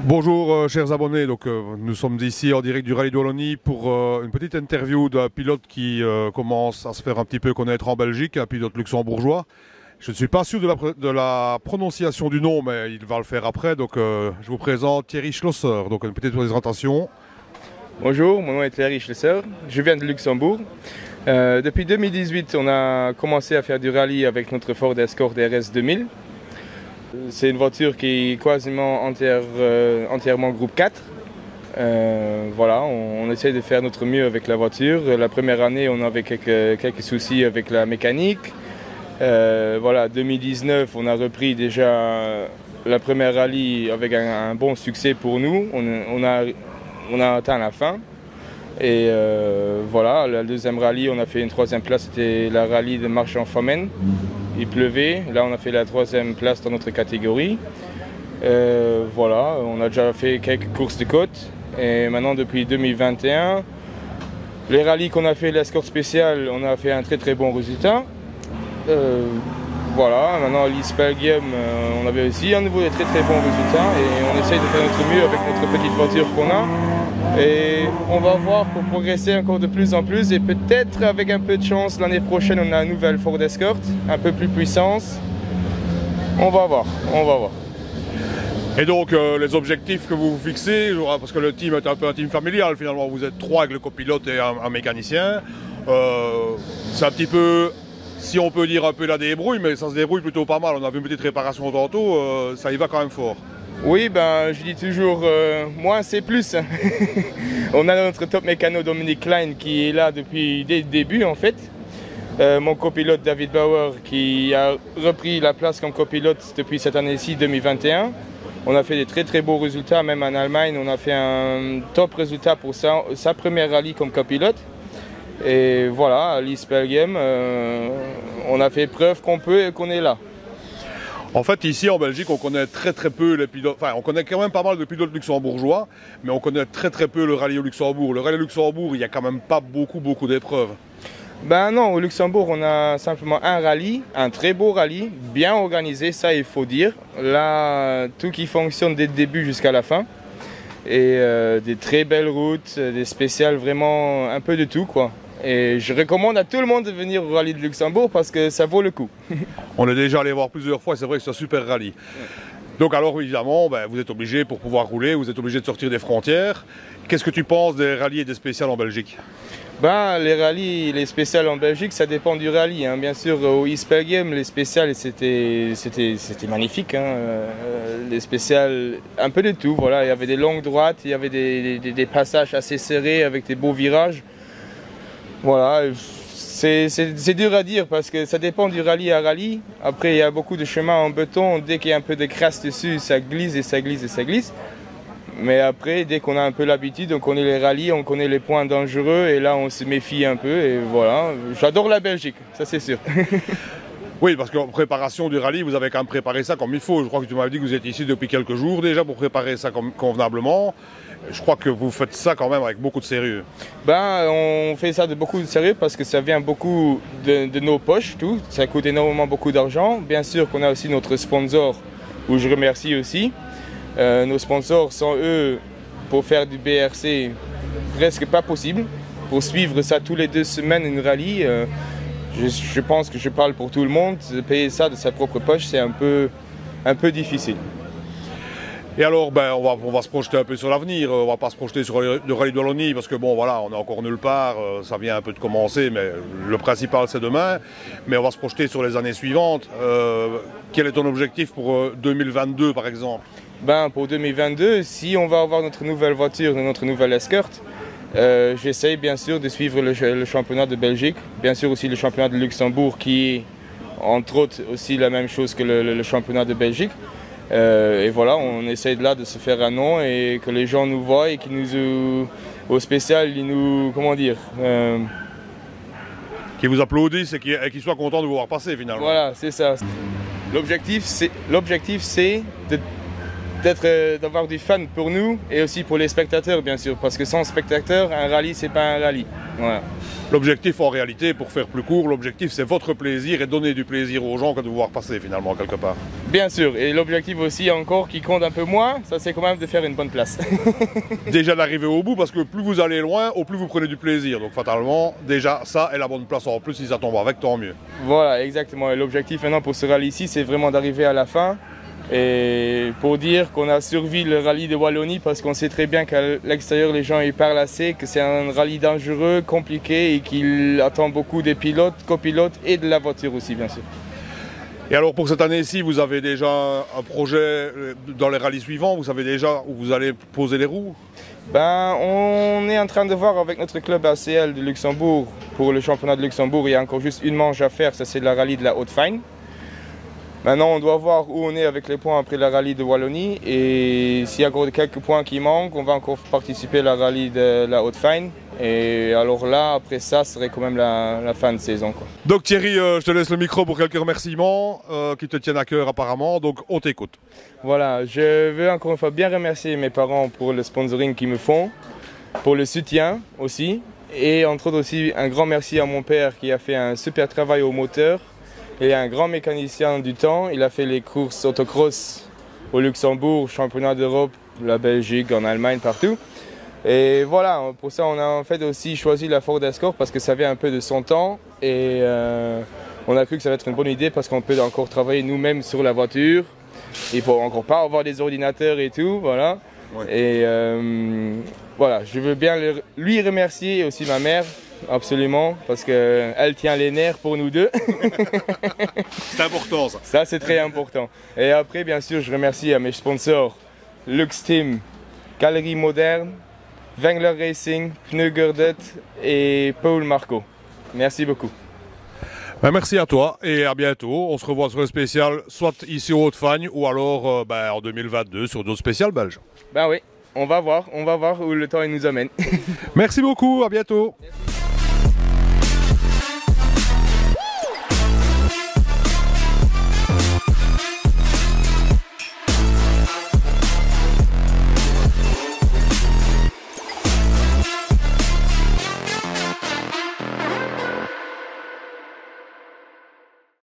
Bonjour chers abonnés, nous sommes ici en direct du Rallye de Wallonie pour une petite interview d'un pilote qui commence à se faire un petit peu connaître en Belgique, un pilote luxembourgeois. Je ne suis pas sûr de la prononciation du nom, mais il va le faire après. Je vous présente Thierry Schlosser, donc une petite présentation. Bonjour, mon nom est Thierry Schlosser, je viens de Luxembourg. Depuis 2018, on a commencé à faire du rallye avec notre Ford Escort RS 2000. C'est une voiture qui est quasiment entièrement groupe 4. Voilà, on essaie de faire notre mieux avec la voiture. La première année, on avait quelques soucis avec la mécanique. Voilà, 2019, on a repris déjà la première rallye avec un bon succès pour nous. On a atteint la fin. Et voilà, la deuxième rallye, on a fait une troisième place, c'était la rallye de Marche-en-Famenne. Il pleuvait, là on a fait la troisième place dans notre catégorie. Voilà, on a déjà fait quelques courses de côte. Et maintenant depuis 2021, les rallyes qu'on a fait, l'escorte spéciale, on a fait un très bon résultat. Voilà, maintenant à l'East-Belgium, on avait aussi un nouveau très bon résultat. Et on essaye de faire notre mieux avec notre petite voiture qu'on a. Et on va voir pour progresser encore de plus en plus et peut-être avec un peu de chance l'année prochaine on a une nouvelle Ford Escort, un peu plus puissance. On va voir. Et donc les objectifs que vous vous fixez, parce que le team est un peu un team familial finalement, vous êtes trois avec le copilote et un mécanicien. C'est un petit peu, si on peut dire un peu la débrouille, mais ça se débrouille plutôt pas mal. On a vu une petite réparation tantôt, ça y va quand même fort. Oui, ben, je dis toujours, moins c'est plus. On a notre top mécano Dominique Klein qui est là depuis dès le début en fait. Mon copilote David Bauer qui a repris la place comme copilote depuis cette année-ci 2021. On a fait des très beaux résultats, même en Allemagne. On a fait un top résultat pour sa première rallye comme copilote. Et voilà, à l'East-Belgium, on a fait preuve qu'on peut et qu'on est là. En fait, ici en Belgique, on connaît très peu les pilotes. Enfin, on connaît quand même pas mal de pilotes luxembourgeois, mais on connaît très peu le rallye au Luxembourg. Le rallye au Luxembourg, il n'y a quand même pas beaucoup d'épreuves. Ben non, au Luxembourg, on a simplement un rallye, un très beau rallye, bien organisé, ça il faut dire. Là, tout qui fonctionne dès le début jusqu'à la fin. Et des très belles routes, des spéciales, vraiment un peu de tout quoi. Et je recommande à tout le monde de venir au rallye de Luxembourg parce que ça vaut le coup. On est déjà allé voir plusieurs fois, c'est vrai que c'est un super rallye. Donc alors évidemment, vous êtes obligé pour pouvoir rouler, vous êtes obligé de sortir des frontières. Qu'est-ce que tu penses des rallyes et des spéciales en Belgique? Les rallyes, les spéciales en Belgique, ça dépend du rallye. Hein. Bien sûr, au East-Belgium, les spéciales, c'était magnifique. Hein. Les spéciales, un peu de tout. Voilà. Il y avait des longues droites, il y avait des passages assez serrés avec des beaux virages. Voilà, c'est dur à dire parce que ça dépend du rallye à rallye. Après, il y a beaucoup de chemins en béton. Dès qu'il y a un peu de crasse dessus, ça glisse et ça glisse et ça glisse. Mais après, dès qu'on a un peu l'habitude, on connaît les rallyes, on connaît les points dangereux et là, on se méfie un peu. Et voilà, j'adore la Belgique, ça c'est sûr. Oui, parce qu'en préparation du rallye, vous avez quand même préparé ça comme il faut. Je crois que tu m'avais dit que vous êtes ici depuis quelques jours déjà pour préparer ça convenablement. Je crois que vous faites ça quand même avec beaucoup de sérieux. On fait ça de beaucoup de sérieux parce que ça vient beaucoup de nos poches, tout. Ça coûte énormément beaucoup d'argent. Bien sûr qu'on a aussi notre sponsor, où je remercie aussi. Nos sponsors sont eux, pour faire du BRC, presque pas possible. Pour suivre ça tous les 2 semaines, une rallye, je pense que je parle pour tout le monde. Payer ça de sa propre poche, c'est un peu difficile. Et alors, on va se projeter un peu sur l'avenir. On va pas se projeter sur le rallye de Wallonie parce que bon, voilà, on est encore nulle part. Ça vient un peu de commencer, mais le principal c'est demain. Mais on va se projeter sur les années suivantes. Quel est ton objectif pour 2022, par exemple? Pour 2022, si on va avoir notre nouvelle voiture, notre nouvelle Escort, j'essaye bien sûr de suivre le championnat de Belgique, bien sûr aussi le championnat de Luxembourg qui est entre autres aussi la même chose que le championnat de Belgique. Et voilà, on essaye de se faire un nom et que les gens nous voient et qu'ils nous, au spécial, ils nous, comment dire, qui vous applaudissent et qu'ils soient contents de vous voir passer finalement. Voilà, c'est ça. L'objectif c'est d'avoir du fun pour nous et aussi pour les spectateurs bien sûr, parce que sans spectateurs, un rallye c'est pas un rallye. Voilà. L'objectif en réalité, pour faire plus court, l'objectif c'est votre plaisir et donner du plaisir aux gens que de vous voir passer finalement quelque part. Bien sûr, et l'objectif aussi encore qui compte un peu moins, ça c'est quand même de faire une bonne place. Déjà d'arriver au bout, parce que plus vous allez loin, au plus vous prenez du plaisir. Donc fatalement, déjà ça est la bonne place. En plus, si ça tombe avec, tant mieux. Voilà, exactement. Et l'objectif maintenant pour ce rallye ici, c'est vraiment d'arriver à la fin. Et pour dire qu'on a survécu le rallye de Wallonie, parce qu'on sait très bien qu'à l'extérieur les gens ils parlent assez, que c'est un rallye dangereux, compliqué et qu'il attend beaucoup des pilotes, copilotes et de la voiture aussi bien sûr. Et alors pour cette année-ci, vous avez déjà un projet dans les rallyes suivants? Vous savez déjà où vous allez poser les roues? On est en train de voir avec notre club ACL de Luxembourg, pour le championnat de Luxembourg, il y a encore juste une manche à faire, ça c'est la rallye de la Haute-Fagne. Maintenant, on doit voir où on est avec les points après la rallye de Wallonie et s'il y a encore quelques points qui manquent, on va encore participer à la rallye de la Haute-Fagne. Et alors là, après ça, ce serait quand même la fin de saison, quoi. Donc Thierry, je te laisse le micro pour quelques remerciements qui te tiennent à cœur apparemment, donc on t'écoute. Voilà, je veux encore une fois bien remercier mes parents pour le sponsoring qu'ils me font, pour le soutien aussi, et entre autres aussi un grand merci à mon père qui a fait un super travail au moteur. Il est un grand mécanicien du temps, il a fait les courses autocross au Luxembourg, championnat d'Europe, la Belgique, en Allemagne, partout. Et voilà, pour ça on a en fait aussi choisi la Ford Escort parce que ça avait un peu de son temps et on a cru que ça va être une bonne idée parce qu'on peut encore travailler nous-mêmes sur la voiture. Il faut encore pas avoir des ordinateurs et tout, voilà. Ouais. Et voilà, je veux bien lui remercier et aussi ma mère. Absolument, parce qu'elle tient les nerfs pour nous deux. C'est important ça. Ça c'est très important. Et après bien sûr je remercie à mes sponsors Lux Team, Galerie Moderne, Wengler Racing, Pneu Gurdet et Paul Marco. Merci beaucoup. Ben merci à toi et à bientôt. On se revoit sur le spécial soit ici au Haute-Fagne ou alors en 2022 sur d'autres spéciales belges. Ben oui, on va voir où le temps il nous amène. Merci beaucoup, à bientôt. Merci.